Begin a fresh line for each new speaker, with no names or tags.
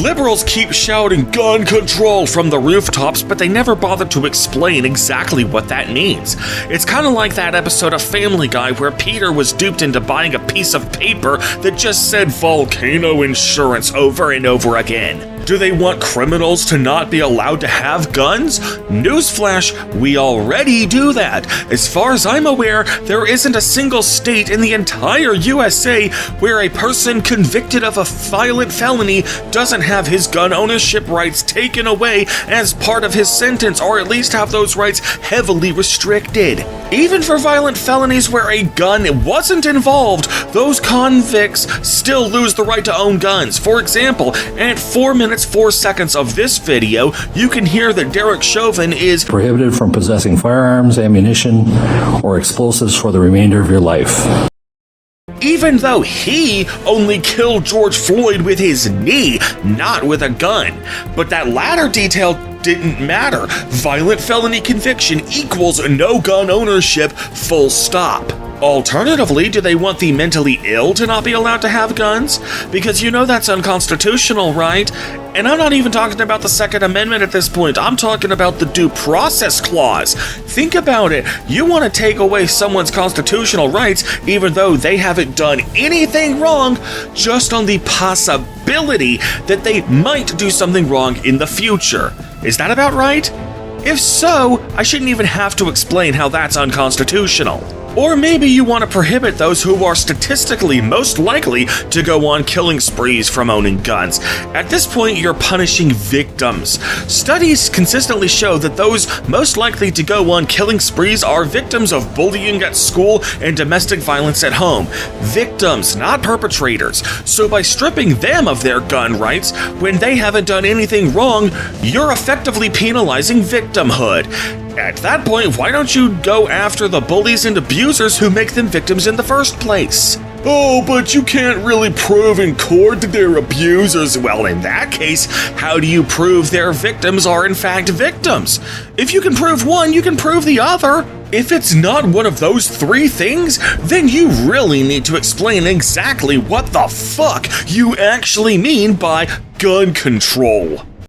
Liberals keep shouting gun control from the rooftops, but they never bother to explain exactly what that means. It's kind of like that episode of Family Guy where Peter was duped into buying a piece of paper that just said volcano insurance over and over again. Do they want criminals to not be allowed to have guns? Newsflash, we already do that. As far as I'm aware, there isn't a single state in the entire USA where a person convicted of a violent felony doesn't have his gun ownership rights taken away as part of his sentence, or at least have those rights heavily restricted. Even for violent felonies where a gun wasn't involved, those convicts still lose the right to own guns. For example, at 4 minutes 4 seconds of this video, you can hear that Derek Chauvin is
prohibited from possessing firearms, ammunition, or explosives for the remainder of your life.
Even though he only killed George Floyd with his knee, not with a gun. But that latter detail didn't matter. Violent felony conviction equals no gun ownership, full stop. Alternatively, do they want the mentally ill to not be allowed to have guns? Because you know that's unconstitutional, right? And I'm not even talking about the Second Amendment at this point. I'm talking about the Due Process Clause. Think about it. You want to take away someone's constitutional rights even though they haven't done anything wrong, just on the possibility that they might do something wrong in the future. Is that about right? If so, I shouldn't even have to explain how that's unconstitutional. Or maybe you want to prohibit those who are statistically most likely to go on killing sprees from owning guns. At this point, you're punishing victims. Studies consistently show that those most likely to go on killing sprees are victims of bullying at school and domestic violence at home. Victims, not perpetrators. So by stripping them of their gun rights when they haven't done anything wrong, you're effectively penalizing victimhood. At that point, why don't you go after the bullies and abusers who make them victims in the first place? Oh, but you can't really prove in court that they're abusers. Well, in that case, how do you prove their victims are in fact victims? If you can prove one, you can prove the other. If it's not one of those three things, then you really need to explain exactly what the fuck you actually mean by gun control.